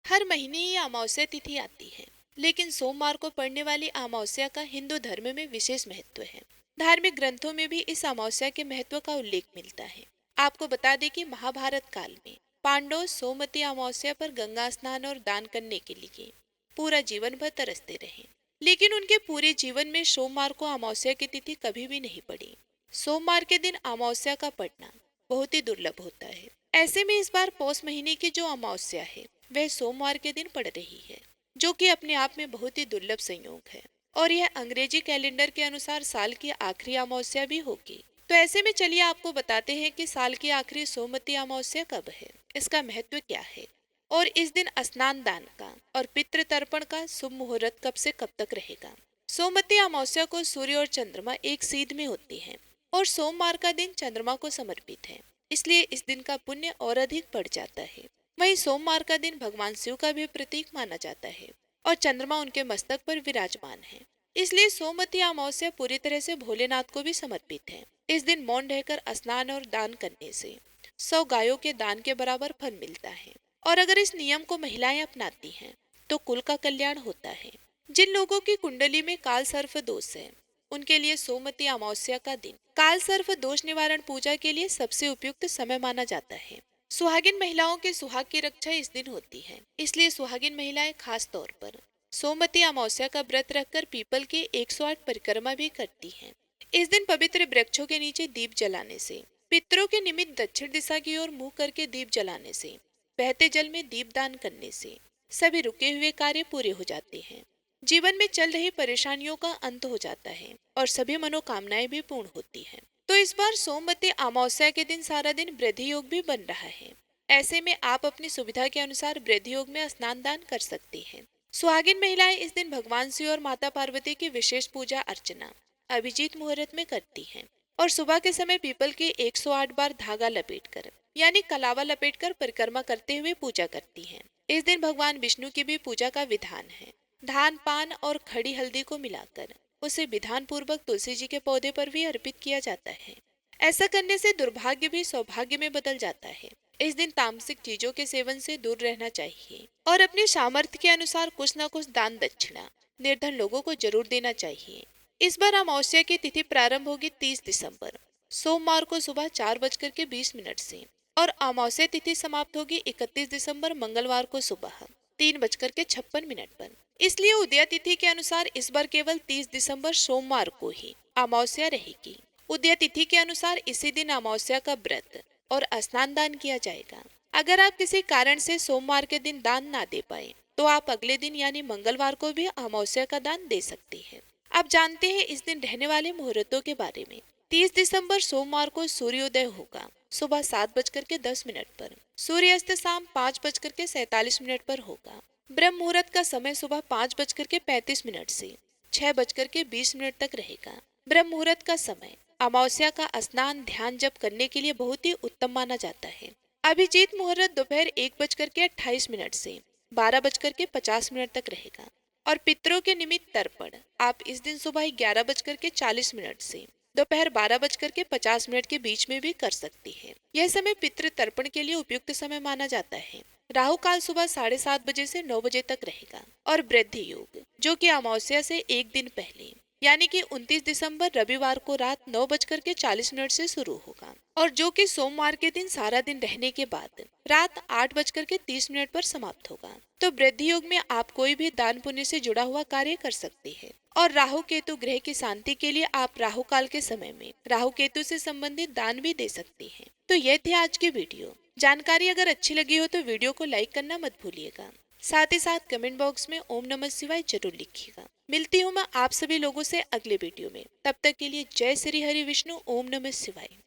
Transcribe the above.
हर महीने ही अमावस्या तिथि आती है, लेकिन सोमवार को पड़ने वाली अमावस्या का हिंदू धर्म में विशेष महत्व है। धार्मिक ग्रंथों में भी इस अमावस्या के महत्व का उल्लेख मिलता है। आपको बता दें कि महाभारत काल में पांडव सोमवती अमावस्या पर गंगा स्नान और दान करने के लिए पूरा जीवन भर तरसते रहे, लेकिन उनके पूरे जीवन में सोमवार को अमावस्या की तिथि कभी भी नहीं पड़ी। सोमवार के दिन अमावस्या का पड़ना बहुत ही दुर्लभ होता है। ऐसे में इस बार पौष महीने की जो अमावस्या है वह सोमवार के दिन पड़ रही है, जो कि अपने आप में बहुत ही दुर्लभ संयोग है। और यह अंग्रेजी कैलेंडर के अनुसार साल की आखिरी अमावस्या भी होगी। तो ऐसे में चलिए आपको बताते हैं कि साल की आखिरी सोमवती अमावस्या कब है, इसका महत्व क्या है, और इस दिन स्नान दान का और पितृ तर्पण का शुभ मुहूर्त कब से कब तक रहेगा। सोमवती अमावस्या को सूर्य और चंद्रमा एक सीध में होती है और सोमवार का दिन चंद्रमा को समर्पित है, इसलिए इस दिन का पुण्य और अधिक बढ़ जाता है। वहीं सोमवार का दिन भगवान शिव का भी प्रतीक माना जाता है और चंद्रमा उनके मस्तक पर विराजमान है, इसलिए सोमवती अमावस्या पूरी तरह से भोलेनाथ को भी समर्पित है। इस दिन मौन रहकर स्नान और दान करने से 100 गायों के दान के बराबर फल मिलता है। और अगर इस नियम को महिलाएं अपनाती हैं तो कुल का कल्याण होता है। जिन लोगों की कुंडली में काल सर्प दोष है, उनके लिए सोमवती अमावस्या का दिन काल सर्प दोष निवारण पूजा के लिए सबसे उपयुक्त समय माना जाता है। सुहागिन महिलाओं के सुहाग की रक्षा इस दिन होती है, इसलिए सुहागिन महिलाएं खास तौर पर सोमवती अमावस्या का व्रत रखकर पीपल के 108 परिक्रमा भी करती हैं। इस दिन पवित्र वृक्षों के नीचे दीप जलाने से, पितरों के निमित्त दक्षिण दिशा की ओर मुंह करके दीप जलाने से, बहते जल में दीप दान करने से सभी रुके हुए कार्य पूरे हो जाते हैं। जीवन में चल रही परेशानियों का अंत हो जाता है और सभी मनोकामनाएं भी पूर्ण होती हैं। तो इस बार सोमवती अमावस्या के दिन सारा दिन वृद्धि योग भी बन रहा है। ऐसे में आप अपनी सुविधा के अनुसार वृद्धि योग में स्नान दान कर सकती हैं। सुहागिन महिलाएं इस दिन भगवान शिव और माता पार्वती की विशेष पूजा अर्चना अभिजीत मुहूर्त में करती हैं और सुबह के समय पीपल के 108 बार धागा लपेटकर यानी कलावा लपेटकर परिक्रमा करते हुए पूजा करती हैं। इस दिन भगवान विष्णु की भी पूजा का विधान है। धान पान और खड़ी हल्दी को मिलाकर उसे विधान पूर्वक तुलसी जी के पौधे पर भी अर्पित किया जाता है। ऐसा करने से दुर्भाग्य भी सौभाग्य में बदल जाता है। इस दिन तामसिक चीजों के सेवन से दूर रहना चाहिए और अपने सामर्थ्य के अनुसार कुछ न कुछ दान दक्षिणा निर्धन लोगों को जरूर देना चाहिए। इस बार अमावस्या की तिथि प्रारंभ होगी 30 दिसंबर सोमवार को सुबह 4:20 से और अमावस्या तिथि समाप्त होगी 31 दिसंबर मंगलवार को सुबह 3:56 पर। इसलिए उदया तिथि के अनुसार इस बार केवल 30 दिसंबर सोमवार को ही अमावस्या रहेगी। उदया तिथि के अनुसार इसी दिन अमावस्या का व्रत और स्नान दान किया जाएगा। अगर आप किसी कारण से सोमवार के दिन दान ना दे पाए तो आप अगले दिन यानी मंगलवार को भी अमावस्या का दान दे सकते हैं। आप जानते हैं इस दिन रहने वाले मुहूर्तों के बारे में। 30 दिसंबर सोमवार को सूर्योदय होगा सुबह 7:10 पर। सूर्यास्त शाम 5:47 पर होगा। ब्रह्म मुहूर्त का समय सुबह 5:35 से 6:20 तक रहेगा। ब्रह्म मुहूर्त का समय अमावस्या का स्नान ध्यान जप करने के लिए बहुत ही उत्तम माना जाता है। अभिजीत मुहूर्त दोपहर 1:28 से 12:50 तक रहेगा। और पितरों के निमित्त तर्पण आप इस दिन सुबह 11:40 से दोपहर 12:50 के बीच में भी कर सकती है। यह समय पितृ तर्पण के लिए उपयुक्त समय माना जाता है। राहु काल सुबह 7:30 से 9 तक रहेगा और वृद्धि योग जो कि अमावस्या से एक दिन पहले यानी कि 29 दिसंबर रविवार को रात 9:40 से शुरू होगा और जो कि सोमवार के दिन सारा दिन रहने के बाद रात 8:30 पर समाप्त होगा। तो वृद्धि योग में आप कोई भी दान पुण्य से जुड़ा हुआ कार्य कर सकते हैं। और राहु केतु ग्रह की शांति के लिए आप राहु काल के समय में राहु केतु से संबंधित दान भी दे सकती हैं। तो यह थी आज की वीडियो। जानकारी अगर अच्छी लगी हो तो वीडियो को लाइक करना मत भूलिएगा। साथ ही साथ कमेंट बॉक्स में ओम नमः शिवाय जरूर लिखिएगा। मिलती हूँ मैं आप सभी लोगों से अगले वीडियो में। तब तक के लिए जय श्री हरि विष्णु। ओम नमः शिवाय।